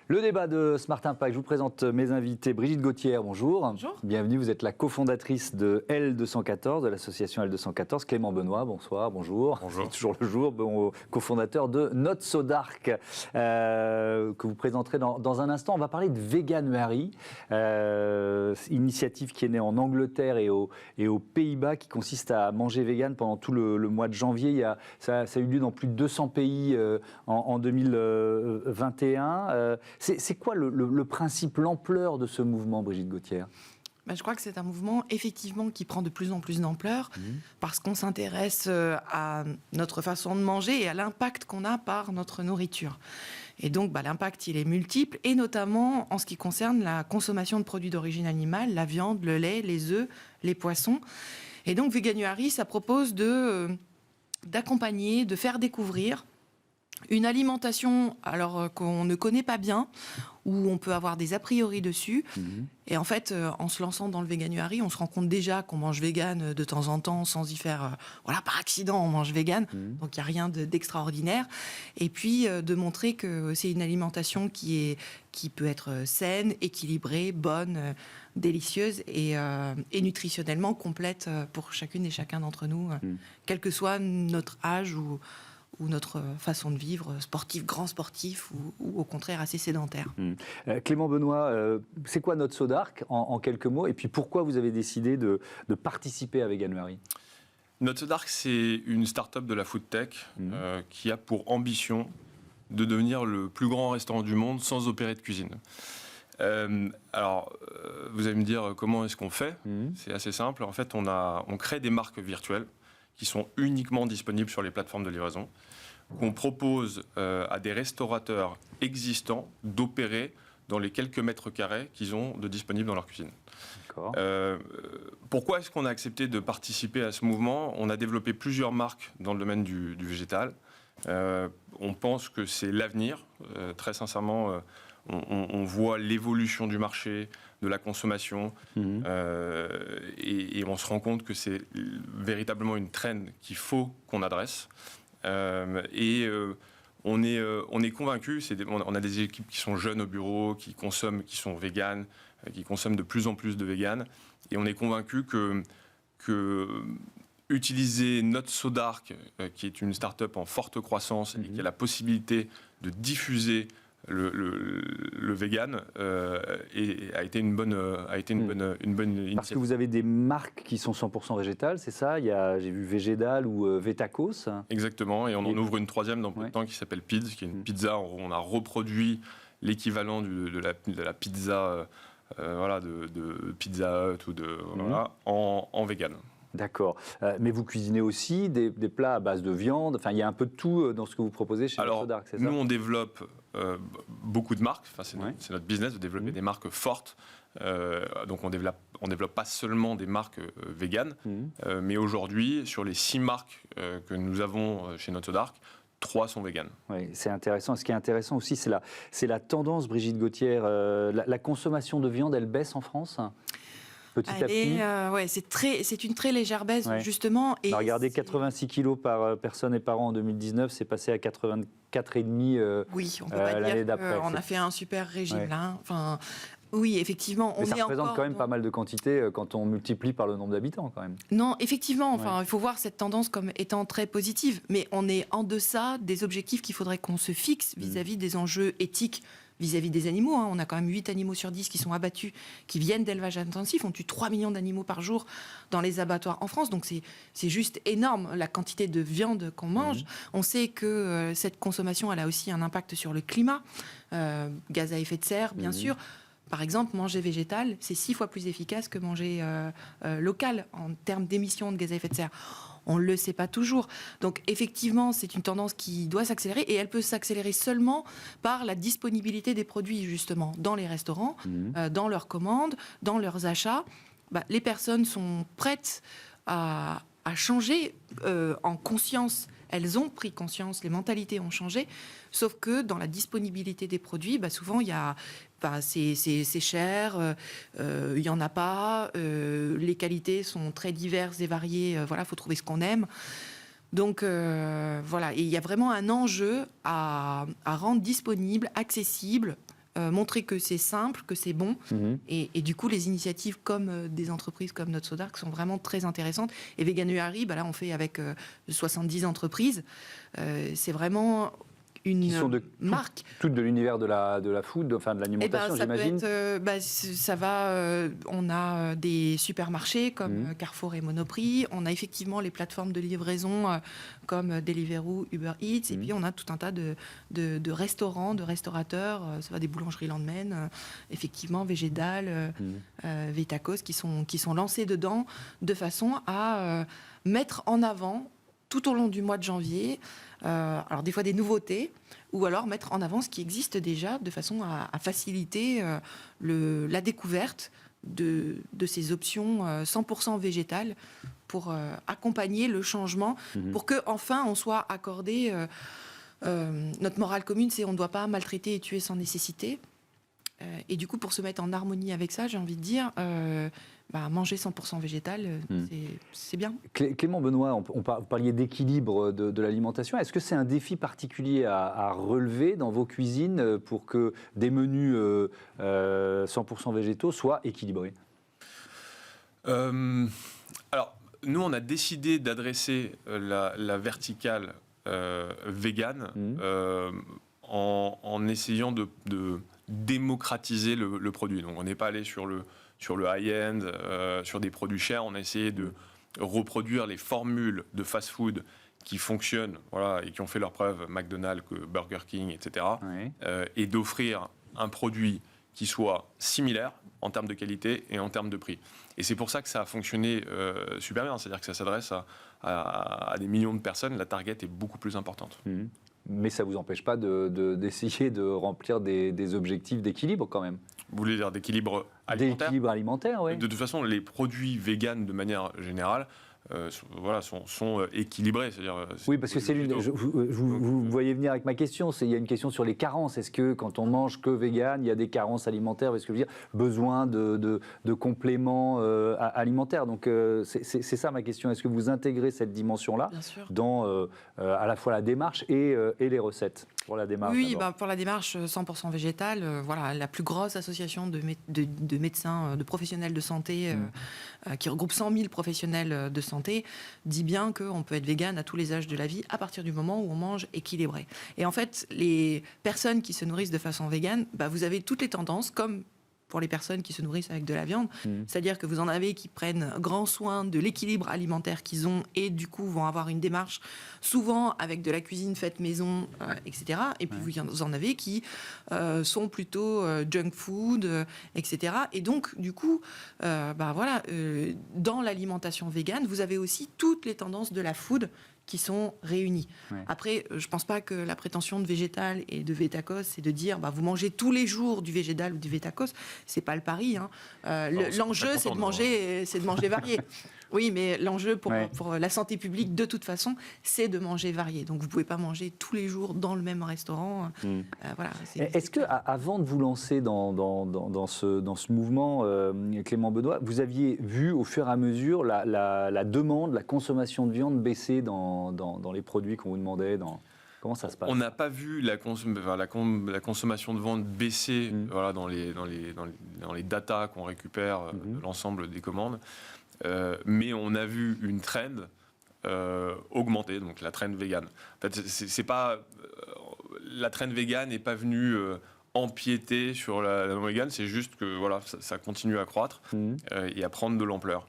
Le débat de Smart Impact, je vous présente mes invités. Brigitte Gauthier, bonjour. Bonjour. Bienvenue, vous êtes la cofondatrice de L214, de l'association L214. Clément Benoît, bonsoir, bonjour. Bonjour. C'est toujours le jour, cofondateur de Not So Dark, que vous présenterez dans un instant. On va parler de Veganuary, initiative qui est née en Angleterre et aux Pays-Bas, qui consiste à manger vegan pendant tout le mois de janvier. Ça a eu lieu dans plus de 200 pays en 2021. C'est quoi le principe, l'ampleur de ce mouvement, Brigitte Gauthier ? Je crois que c'est un mouvement, effectivement, qui prend de plus en plus d'ampleur parce qu'on s'intéresse à notre façon de manger et à l'impact qu'on a par notre nourriture. Et donc, l'impact, il est multiple, et notamment en ce qui concerne la consommation de produits d'origine animale, la viande, le lait, les œufs, les poissons. Et donc, Veganuary, ça propose d'accompagner, de faire découvrir une alimentation qu'on ne connaît pas bien, où on peut avoir des a priori dessus. Et en fait, en se lançant dans le Veganuary, on se rend compte déjà qu'on mange vegan de temps en temps, sans y faire... par accident, on mange vegan. Donc, il n'y a rien d'extraordinaire. Et puis, de montrer que c'est une alimentation qui peut être saine, équilibrée, bonne, délicieuse et nutritionnellement complète pour chacune et chacun d'entre nous, quel que soit notre âge ou notre façon de vivre, sportif, grand sportif, ou au contraire assez sédentaire. Clément Benoît, c'est quoi Not So Dark en quelques mots, et puis pourquoi vous avez décidé de participer à Veganuary ? Not So Dark, c'est une start-up de la food tech qui a pour ambition de devenir le plus grand restaurant du monde sans opérer de cuisine. Vous allez me dire comment est-ce qu'on fait ? C'est assez simple. En fait, on crée des marques virtuelles qui sont uniquement disponibles sur les plateformes de livraison, qu'on propose à des restaurateurs existants d'opérer dans les quelques mètres carrés qu'ils ont de disponibles dans leur cuisine. Pourquoi est-ce qu'on a accepté de participer à ce mouvement ? On a développé plusieurs marques dans le domaine du végétal. On pense que c'est l'avenir. Très sincèrement, on voit l'évolution du marché, de la consommation, et on se rend compte que c'est véritablement une trend qu'il faut qu'on adresse. On est convaincus, on a des équipes qui sont jeunes au bureau, qui sont véganes, qui consomment de plus en plus de véganes, et on est convaincus que utiliser Not So Dark, qui est une start-up en forte croissance et qui a la possibilité de diffuser le vegan a été une bonne initiative. Parce que vous avez des marques qui sont 100% végétales, c'est ça ? J'ai vu Végédal ou Vétacos. Exactement, et on en ouvre une troisième dans peu de temps qui s'appelle Pids, qui est une pizza. On a reproduit l'équivalent de la pizza, de Pizza Hut en vegan. D'accord. Mais vous cuisinez aussi des plats à base de viande. Enfin, il y a un peu de tout dans ce que vous proposez chez Not So Dark, c'est ça ? Nous, on développe beaucoup de marques. Enfin, c'est notre business de développer des marques fortes. Donc, on développe pas seulement des marques véganes, mais aujourd'hui, sur les 6 marques que nous avons chez Not So Dark, 3 sont véganes. Oui, c'est intéressant. Ce qui est intéressant aussi, c'est la tendance, Brigitte Gauthier. La consommation de viande, elle baisse en France ? Petit à petit. C'est une très légère baisse, justement. On a regardé 86 kilos par personne et par an en 2019, c'est passé à 84,5 oui, on peut pas l'année dire d'après. On a fait un super régime là. Enfin, oui, effectivement. Mais ça représente quand même pas mal de quantité quand on multiplie par le nombre d'habitants, quand même. Non, effectivement. Il faut voir cette tendance comme étant très positive. Mais on est en deçà des objectifs qu'il faudrait qu'on se fixe vis-à-vis des enjeux éthiques, vis-à-vis des animaux. On a quand même 8 animaux sur 10 qui sont abattus, qui viennent d'élevage intensif. On tue 3 millions d'animaux par jour dans les abattoirs en France. Donc c'est juste énorme la quantité de viande qu'on mange. On sait que cette consommation, elle a aussi un impact sur le climat. Gaz à effet de serre, bien sûr. Par exemple, manger végétal, c'est 6 fois plus efficace que manger local en termes d'émissions de gaz à effet de serre. On ne le sait pas toujours. Donc, effectivement, c'est une tendance qui doit s'accélérer, et elle peut s'accélérer seulement par la disponibilité des produits, justement, dans les restaurants, dans leurs commandes, dans leurs achats. Les personnes sont prêtes à changer en conscience. Elles ont pris conscience, les mentalités ont changé, sauf que dans la disponibilité des produits, souvent, il y a... c'est cher, il n'y en a pas, les qualités sont très diverses et variées, il faut trouver ce qu'on aime. Donc, et il y a vraiment un enjeu à rendre disponible, accessible, montrer que c'est simple, que c'est bon. Et du coup, les initiatives comme des entreprises comme Not So Dark sont vraiment très intéressantes. Et Veganuary, là, on fait avec 70 entreprises. C'est vraiment une marque. Toutes de l'univers de la food, enfin de l'alimentation, j'imagine. On a des supermarchés comme Carrefour et Monoprix. On a effectivement les plateformes de livraison comme Deliveroo, Uber Eats. Et puis on a tout un tas de restaurants, de restaurateurs. Ça va des boulangeries Landmen, effectivement Végédal, Vétacos qui sont lancés dedans de façon à mettre en avant tout au long du mois de janvier, alors des fois des nouveautés, ou alors mettre en avant ce qui existe déjà de façon à faciliter la découverte de ces options 100% végétales pour accompagner le changement, pour qu'enfin on soit accordé. Notre morale commune, c'est on ne doit pas maltraiter et tuer sans nécessité. Et du coup, pour se mettre en harmonie avec ça, j'ai envie de dire... manger 100% végétal, c'est bien. Clément Benoît, vous parliez d'équilibre de l'alimentation. Est-ce que c'est un défi particulier à relever dans vos cuisines pour que des menus 100% végétaux soient équilibrés ? Alors, nous, on a décidé d'adresser la verticale végane en essayant de démocratiser le produit. Donc, on n'est pas allé sur le high-end, sur des produits chers. On a essayé de reproduire les formules de fast-food qui fonctionnent, et qui ont fait leurs preuves, McDonald's, Burger King, etc. Oui. Et d'offrir un produit qui soit similaire en termes de qualité et en termes de prix. Et c'est pour ça que ça a fonctionné super bien. C'est-à-dire que ça s'adresse à des millions de personnes. La target est beaucoup plus importante. Mais ça ne vous empêche pas d'essayer de remplir des objectifs d'équilibre quand même. Vous voulez dire d'équilibre alimentaire ? D'équilibre alimentaire, oui. De toute façon, les produits véganes, de manière générale, sont équilibrés. Oui, parce que vous voyez venir avec ma question. Il y a une question sur les carences. Est-ce que quand on mange que vegan, il y a des carences alimentaires ? Est-ce que je veux dire besoin de compléments alimentaires ? Donc c'est ça ma question. Est-ce que vous intégrez cette dimension-là dans à la fois la démarche et les recettes pour la démarche ? Oui, pour la démarche 100% végétale, la plus grosse association de médecins, de professionnels de santé qui regroupe 100 000 professionnels de santé dit bien qu'on peut être vegan à tous les âges de la vie à partir du moment où on mange équilibré. Et en fait, les personnes qui se nourrissent de façon végane, vous avez toutes les tendances, comme pour les personnes qui se nourrissent avec de la viande. C'est-à-dire que vous en avez qui prennent grand soin de l'équilibre alimentaire qu'ils ont et du coup vont avoir une démarche souvent avec de la cuisine faite maison, etc. Et puis vous en avez qui sont plutôt junk food, etc. Et donc, du coup, dans l'alimentation végane, vous avez aussi toutes les tendances de la food qui sont réunis. Ouais. Après, je ne pense pas que la prétention de Végétal et de Vétacos, c'est de dire vous mangez tous les jours du Végétal ou du Vétacos. C'est pas le pari. L'enjeu, c'est de manger varié. Oui, mais l'enjeu pour la santé publique, de toute façon, c'est de manger varié. Donc, vous ne pouvez pas manger tous les jours dans le même restaurant. Est-ce que, avant de vous lancer dans ce mouvement, Clément Benoît, vous aviez vu au fur et à mesure la demande, la consommation de viande baisser dans les produits qu'on vous demandait Comment ça se passe ? On n'a pas vu la consommation de viande baisser dans les datas qu'on récupère de l'ensemble des commandes. Mais on a vu une trend augmenter, donc la trend vegan. En fait, c'est pas la trend vegan n'est pas venue empiéter sur la non vegan, c'est juste que ça continue à croître et à prendre de l'ampleur.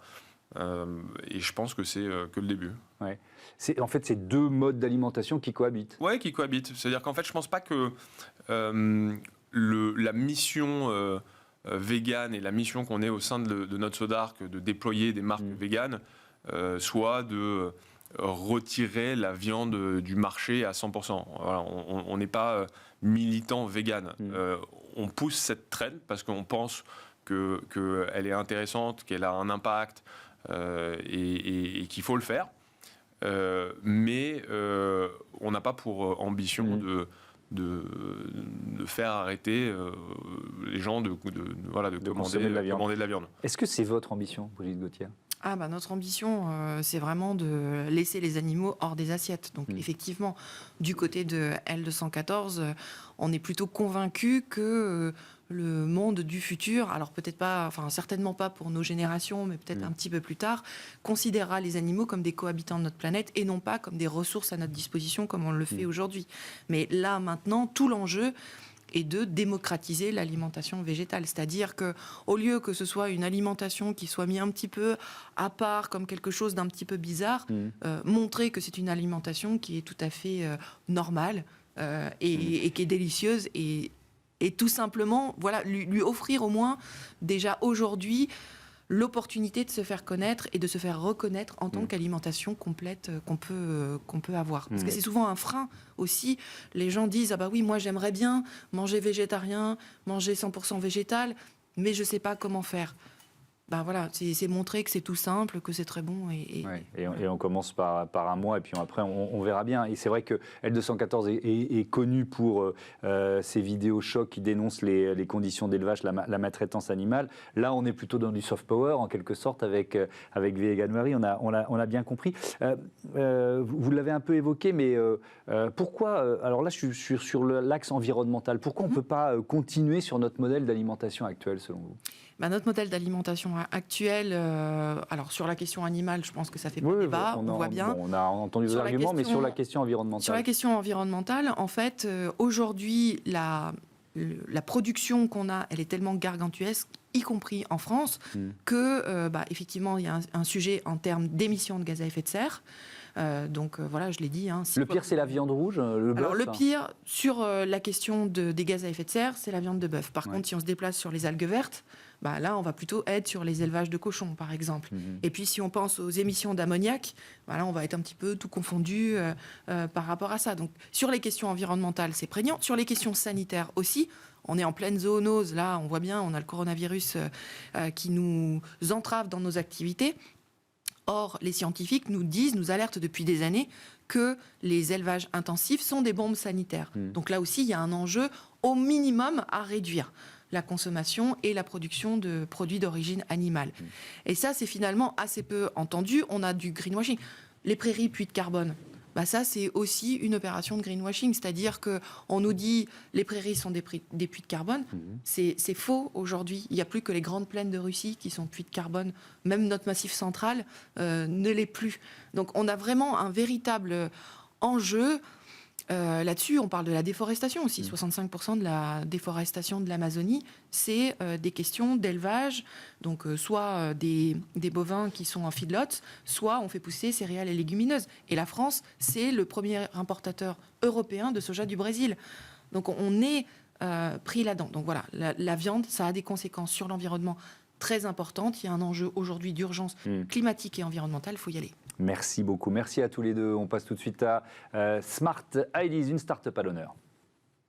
Et je pense que c'est que le début. Ouais. En fait, c'est deux modes d'alimentation qui cohabitent. Oui, qui cohabitent. C'est-à-dire qu'en fait, je ne pense pas que la mission végane et la mission qu'on est au sein de Not So Dark, de déployer des marques véganes, soit de retirer la viande du marché à 100%. Voilà, on n'est pas militant végane. On pousse cette trend parce qu'on pense qu'elle est intéressante, qu'elle a un impact et qu'il faut le faire. Mais on n'a pas pour ambition de faire arrêter les gens de commander de la viande. Est-ce que c'est votre ambition, Brigitte Gauthier ? Notre ambition, c'est vraiment de laisser les animaux hors des assiettes. Donc effectivement, du côté de L214, on est plutôt convaincu que le monde du futur, alors peut-être pas, certainement pas pour nos générations, mais peut-être un petit peu plus tard, considérera les animaux comme des cohabitants de notre planète et non pas comme des ressources à notre disposition comme on le fait aujourd'hui. Mais là, maintenant, tout l'enjeu et de démocratiser l'alimentation végétale. C'est-à-dire qu'au lieu que ce soit une alimentation qui soit mise un petit peu à part, comme quelque chose d'un petit peu bizarre, montrer que c'est une alimentation qui est tout à fait normale et qui est délicieuse et tout simplement, voilà, lui offrir au moins, déjà aujourd'hui, l'opportunité de se faire connaître et de se faire reconnaître en tant qu'alimentation complète qu'on peut avoir. Parce que c'est souvent un frein aussi. Les gens disent « Ah bah oui, moi j'aimerais bien manger végétarien, manger 100% végétal, mais je ne sais pas comment faire. » Voilà, c'est montrer que c'est tout simple, que c'est très bon. Et on commence par un mois et puis après on verra bien. Et c'est vrai que L214 est connu pour ses vidéos chocs qui dénoncent les conditions d'élevage, la maltraitance animale. Là, on est plutôt dans du soft power en quelque sorte avec Veganuary, on l'a bien compris. Vous l'avez un peu évoqué, mais pourquoi, alors là je suis sur l'axe environnemental, pourquoi on ne peut pas continuer sur notre modèle d'alimentation actuel selon vous ? Notre modèle d'alimentation actuel, alors sur la question animale, je pense que ça fait pas débat, on voit bien. On a entendu vos arguments, mais sur la question environnementale. Sur la question environnementale, en fait, aujourd'hui, la production qu'on a, elle est tellement gargantuesque, y compris en France, que effectivement, il y a un sujet en termes d'émissions de gaz à effet de serre. Donc voilà, je l'ai dit. Le pire, c'est la viande rouge, le bœuf. Alors le pire, sur la question des gaz à effet de serre, c'est la viande de bœuf. Par contre, si on se déplace sur les algues vertes, là, on va plutôt être sur les élevages de cochons, par exemple. Et puis, si on pense aux émissions d'ammoniac, là, on va être un petit peu tout confondu par rapport à ça. Donc, sur les questions environnementales, c'est prégnant. Sur les questions sanitaires aussi, on est en pleine zoonose. Là, on voit bien, on a le coronavirus qui nous entrave dans nos activités. Or, les scientifiques nous alertent depuis des années que les élevages intensifs sont des bombes sanitaires. Donc là aussi, il y a un enjeu au minimum à réduire la consommation et la production de produits d'origine animale. Et ça, c'est finalement assez peu entendu. On a du greenwashing. Les prairies puits de carbone, ça, c'est aussi une opération de greenwashing. C'est-à-dire qu'on nous dit les prairies sont des puits de carbone. C'est faux aujourd'hui. Il n'y a plus que les grandes plaines de Russie qui sont puits de carbone. Même notre massif central ne l'est plus. Donc, on a vraiment un véritable enjeu. Là-dessus, on parle de la déforestation aussi. 65% de la déforestation de l'Amazonie, c'est des questions d'élevage. Donc, soit des bovins qui sont en feedlots, soit on fait pousser céréales et légumineuses. Et la France, c'est le premier importateur européen de soja du Brésil. Donc, on est pris là-dedans. Donc, voilà, la viande, ça a des conséquences sur l'environnement très importantes. Il y a un enjeu aujourd'hui d'urgence climatique et environnementale. Il faut y aller. Merci beaucoup. Merci à tous les deux. On passe tout de suite à Smart Ideas, une start-up à l'honneur.